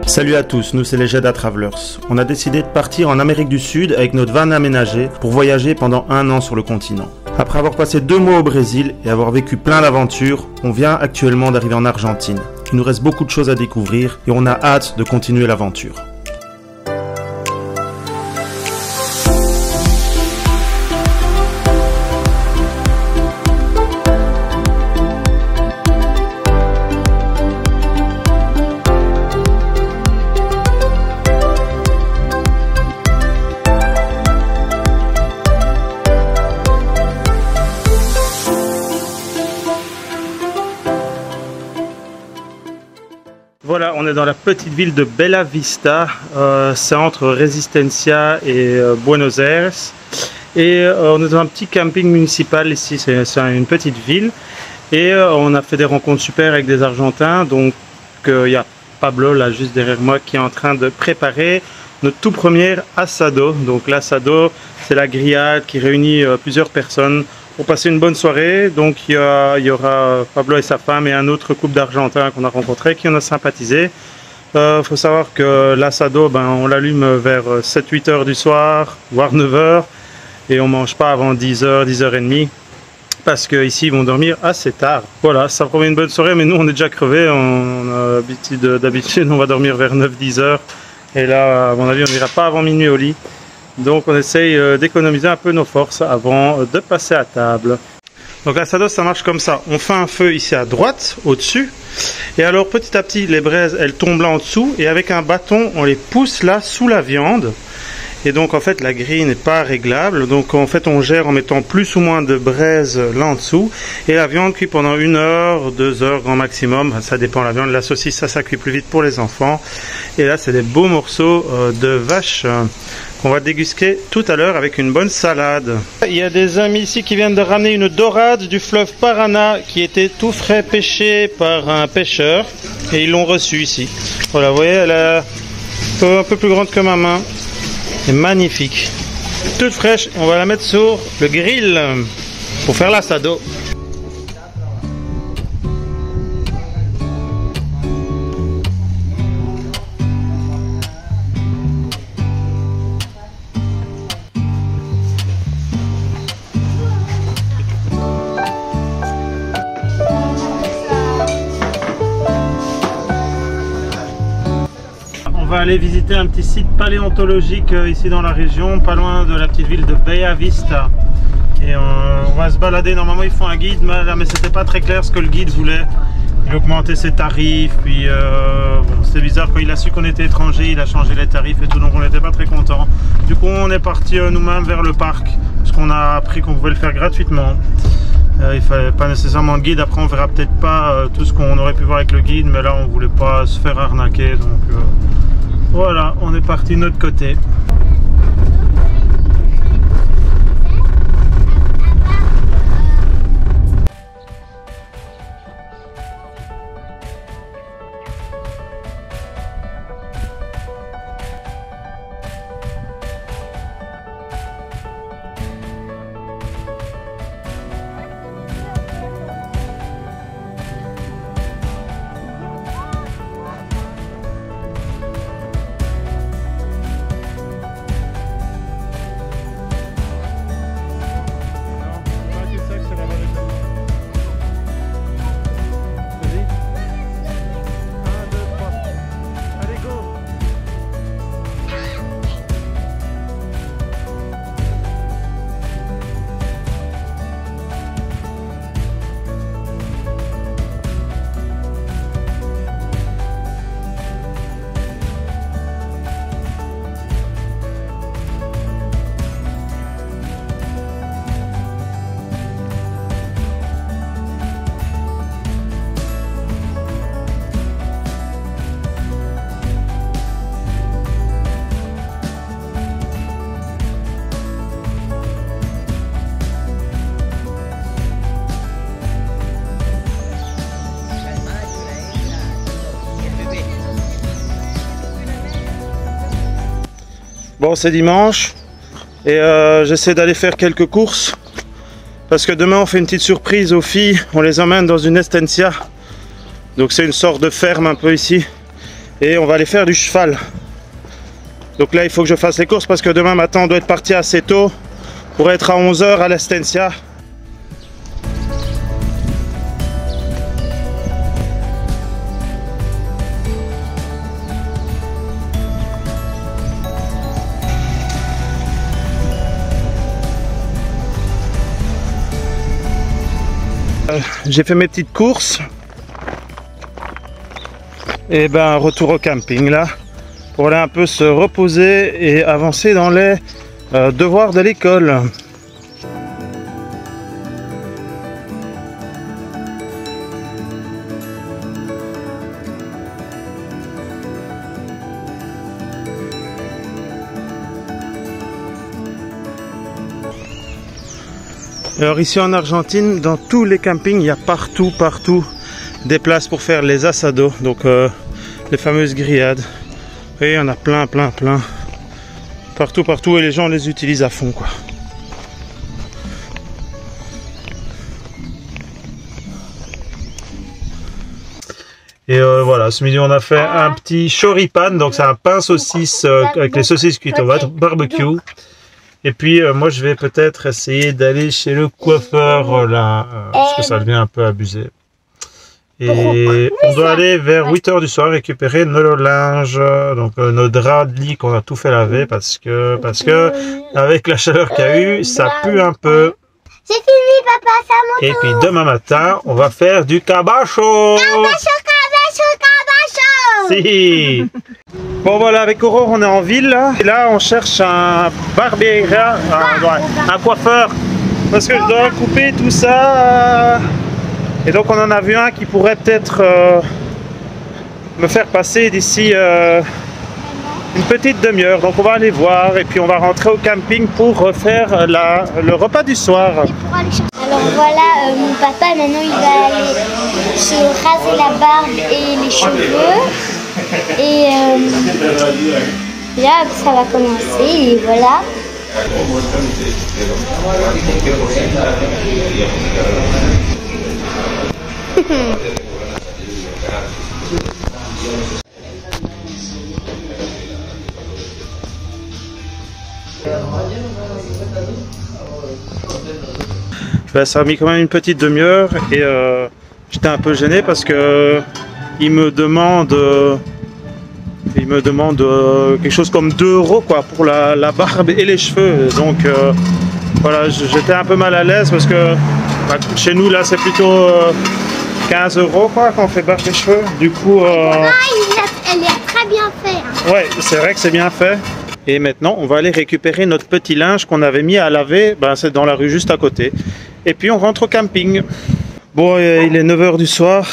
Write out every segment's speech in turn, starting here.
Salut à tous, nous c'est les Jeddah Travelers. On a décidé de partir en Amérique du Sud avec notre van aménagé pour voyager pendant 1 an sur le continent. Après avoir passé 2 mois au Brésil et avoir vécu plein d'aventures, on vient actuellement d'arriver en Argentine. Il nous reste beaucoup de choses à découvrir et on a hâte de continuer l'aventure. Voilà, on est dans la petite ville de Bella Vista, c'est entre Resistencia et Buenos Aires. Et on est dans un petit camping municipal ici, c'est une petite ville. Et on a fait des rencontres super avec des Argentins, donc il y a Pablo là juste derrière moi qui est en train de préparer notre tout premier asado. Donc l'asado, c'est la grillade qui réunit plusieurs personnes pour passer une bonne soirée. Donc il y aura Pablo et sa femme et un autre couple d'Argentins qu'on a rencontré qui en a sympathisé. Faut savoir que l'asado, on l'allume vers 7-8 heures du soir, voire 9 heures, et on mange pas avant 10h, 10h30, parce qu'ici ils vont dormir assez tard. Voilà, ça promet une bonne soirée, mais nous on est déjà crevés, on a d'habitude on va dormir vers 9-10 heures, et là à mon avis on n'ira pas avant minuit au lit. Donc on essaye d'économiser un peu nos forces avant de passer à table. Donc l'asado ça marche comme ça, on fait un feu ici à droite, au-dessus, et alors petit à petit les braises elles tombent là en dessous, et avec un bâton on les pousse là sous la viande. Et donc en fait la grille n'est pas réglable, donc en fait on gère en mettant plus ou moins de braise là en dessous, et la viande cuit pendant 1 heure, 2 heures grand maximum, ça dépend de la viande. La saucisse ça cuit plus vite pour les enfants, et là c'est des beaux morceaux de vache qu'on va déguster tout à l'heure avec une bonne salade. Il y a des amis ici qui viennent de ramener une dorade du fleuve Paraná qui était tout frais pêchée par un pêcheur, et ils l'ont reçue ici. Voilà, vous voyez, elle est un peu plus grande que ma main. C'est magnifique, toute fraîche. On va la mettre sur le grill pour faire l'asado. On va aller visiter un petit site paléontologique ici dans la région, pas loin de la petite ville de Bella Vista. Et on va se balader. Normalement ils font un guide, mais c'était pas très clair ce que le guide voulait. Il augmentait ses tarifs, puis bon, c'était bizarre, quand il a su qu'on était étranger, il a changé les tarifs et tout, donc on n'était pas très content. Du coup on est parti nous-mêmes vers le parc, parce qu'on a appris qu'on pouvait le faire gratuitement. Il fallait pas nécessairement de guide. Après on verra peut-être pas tout ce qu'on aurait pu voir avec le guide, mais là on voulait pas se faire arnaquer, donc voilà, on est parti de notre côté. Bon, c'est dimanche et j'essaie d'aller faire quelques courses parce que demain on fait une petite surprise aux filles, on les emmène dans une estancia, donc c'est une sorte de ferme un peu ici, et on va aller faire du cheval. Donc là il faut que je fasse les courses parce que demain matin on doit être parti assez tôt pour être à 11 h à l'Estencia. J'ai fait mes petites courses et ben retour au camping là pour aller un peu se reposer et avancer dans les devoirs de l'école. Alors ici en Argentine, dans tous les campings, il y a partout des places pour faire les asados, donc les fameuses grillades. Et il y en a plein. Partout et les gens les utilisent à fond quoi. Et voilà, ce midi on a fait un petit choripan, donc c'est un pain saucisse avec les saucisses cuites au barbecue. Et puis moi je vais peut-être essayer d'aller chez le coiffeur là, parce que ça devient un peu abusé. Et on doit aller vers 8 h du soir récupérer nos linges, donc nos draps de lit qu'on a tout fait laver parce que avec la chaleur qu'il y a eu, ça pue un peu. C'est fini papa, c'est à mon tour. Et puis demain matin, on va faire du cabacho. Si. Bon voilà, avec Aurore on est en ville là. Et là on cherche un barbiera, un coiffeur. Parce que je dois couper tout ça. Et donc on en a vu un qui pourrait peut-être me faire passer d'ici une petite demi-heure. Donc on va aller voir et puis on va rentrer au camping pour refaire le repas du soir. Alors voilà, mon papa maintenant il va aller se raser la barbe et les cheveux. Et là ça va commencer et voilà. Ben, ça a mis quand même une petite demi-heure et j'étais un peu gêné parce que il me demande quelque chose comme 2 € quoi pour la barbe et les cheveux. Donc voilà, j'étais un peu mal à l'aise parce que bah, chez nous là c'est plutôt 15 € quoi quand on fait barbe et cheveux. Du coup Elle est très bien faite. Hein. Ouais, c'est vrai que c'est bien fait. Et maintenant on va aller récupérer notre petit linge qu'on avait mis à laver, ben, c'est dans la rue juste à côté. Et puis on rentre au camping. Bon, il est 9 h du soir.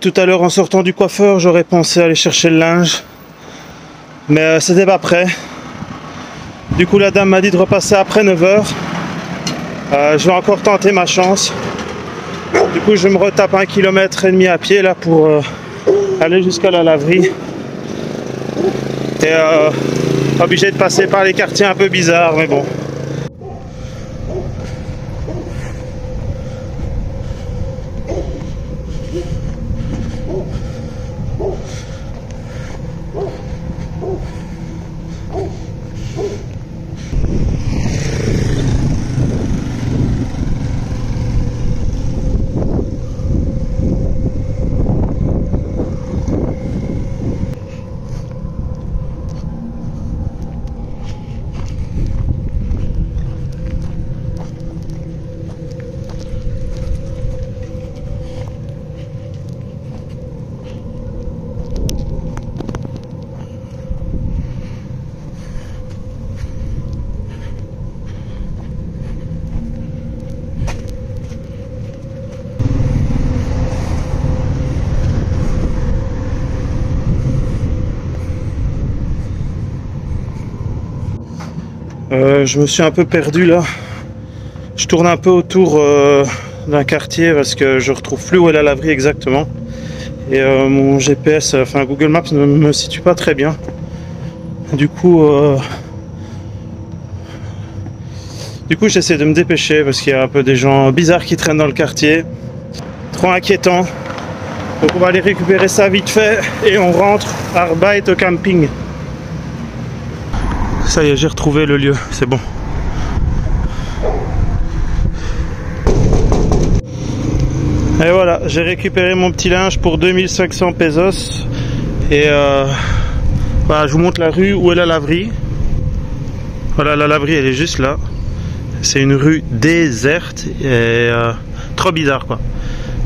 Tout à l'heure en sortant du coiffeur, j'aurais pensé aller chercher le linge. Mais c'était pas prêt. Du coup la dame m'a dit de repasser après 9 h. Je vais encore tenter ma chance. Du coup je me retape 1,5 km à pied là pour aller jusqu'à la laverie. Et obligé de passer par les quartiers un peu bizarres, mais bon. Je me suis un peu perdu là. Je tourne un peu autour d'un quartier parce que je retrouve plus où est la laverie exactement. Et mon GPS, enfin Google Maps ne me situe pas très bien. Du coup j'essaie de me dépêcher parce qu'il y a un peu des gens bizarres qui traînent dans le quartier. Trop inquiétant. Donc on va aller récupérer ça vite fait et on rentre à Arbeit au camping. Ça y est, j'ai retrouvé le lieu, c'est bon. Et voilà, j'ai récupéré mon petit linge pour 2500 pesos. Et voilà, je vous montre la rue où est la laverie. Voilà, la laverie elle est juste là. C'est une rue déserte et trop bizarre quoi.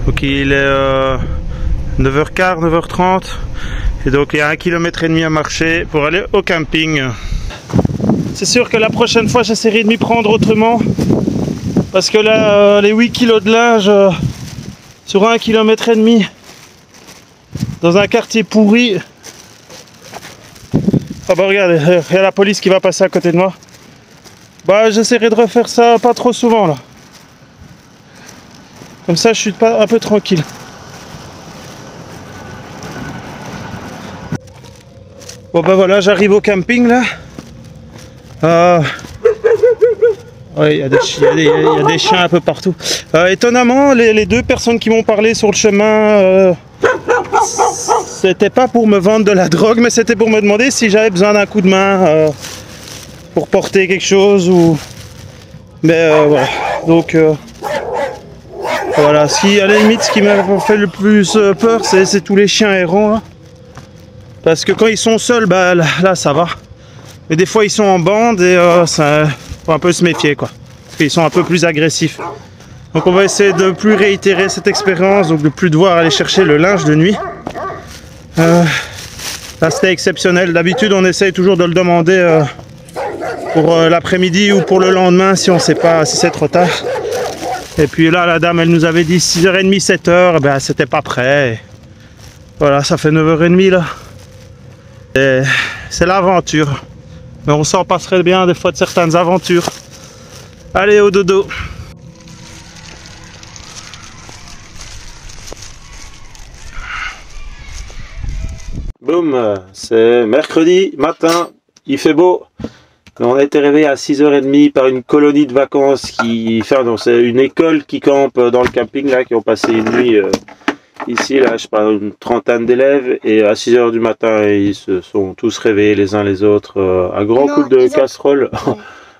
Donc il est 9h15, 9h30. Et donc il y a 1,5 km à marcher pour aller au camping. C'est sûr que la prochaine fois j'essaierai de m'y prendre autrement. Parce que là, les 8 kg de linge sur 1,5 km dans un quartier pourri. Ah bah regardez, il y a la police qui va passer à côté de moi. Bah j'essaierai de refaire ça pas trop souvent là. Comme ça je suis un peu tranquille. Bon bah voilà, j'arrive au camping là. Ouais, il y a des chiens un peu partout. Étonnamment, les deux personnes qui m'ont parlé sur le chemin, c'était pas pour me vendre de la drogue, mais c'était pour me demander si j'avais besoin d'un coup de main pour porter quelque chose ou. Mais voilà. Donc voilà. Si à la limite, ce qui m'a fait le plus peur, c'est tous les chiens errants. Là. Parce que quand ils sont seuls, bah là ça va. Mais des fois ils sont en bande et ça faut un peu se méfier quoi. Parce qu'ils sont un peu plus agressifs. Donc on va essayer de plus réitérer cette expérience, donc de plus devoir aller chercher le linge de nuit. Là c'était exceptionnel. D'habitude on essaye toujours de le demander pour l'après-midi ou pour le lendemain si on ne sait pas si c'est trop tard. Et puis là la dame elle nous avait dit 6h30, 7h, ben c'était pas prêt. Et voilà, ça fait 9h30 là. C'est l'aventure. Mais on s'en passerait bien des fois de certaines aventures. Allez au dodo. Boum, c'est mercredi matin, il fait beau. On a été réveillé à 6h30 par une colonie de vacances qui... Enfin non, c'est une école qui campe dans le camping là, qui ont passé une nuit ici, là, je sais pas, une trentaine d'élèves. Et à 6h du matin, ils se sont tous réveillés les uns les autres à grands coups de casserole.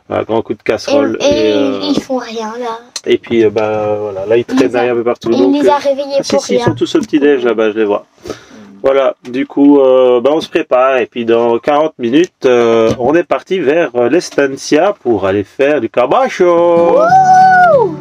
À grands coups de casserole. Et ils font rien là. Et puis bah voilà, là ils traînent un peu partout. Il les a réveillés pour rien. Ils sont tous au petit-déj là-bas, je les vois. Voilà, du coup, bah on se prépare et puis dans 40 minutes, on est parti vers l'Estancia pour aller faire du cabacho. Wouh!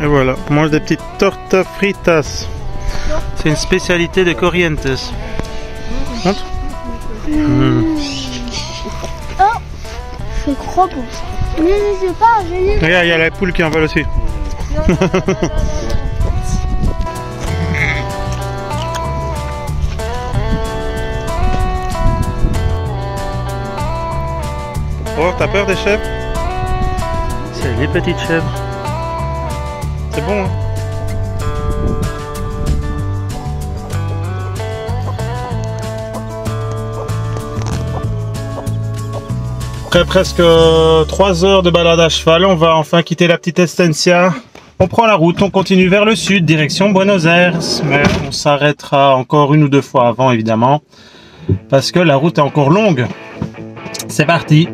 Et voilà, on mange des petites tortas fritas. C'est une spécialité de Corrientes. Montre. Oh, je crois pas. Mais je sais pas, Regarde, il y a la poule qui envole aussi. Oh, t'as peur des chèvres? C'est les petites chèvres. C'est bon, hein? Après presque 3 heures de balade à cheval, on va enfin quitter la petite Estancia On prend la route, on continue vers le sud, direction Buenos Aires, mais on s'arrêtera encore 1 ou 2 fois avant évidemment, parce que la route est encore longue. C'est parti!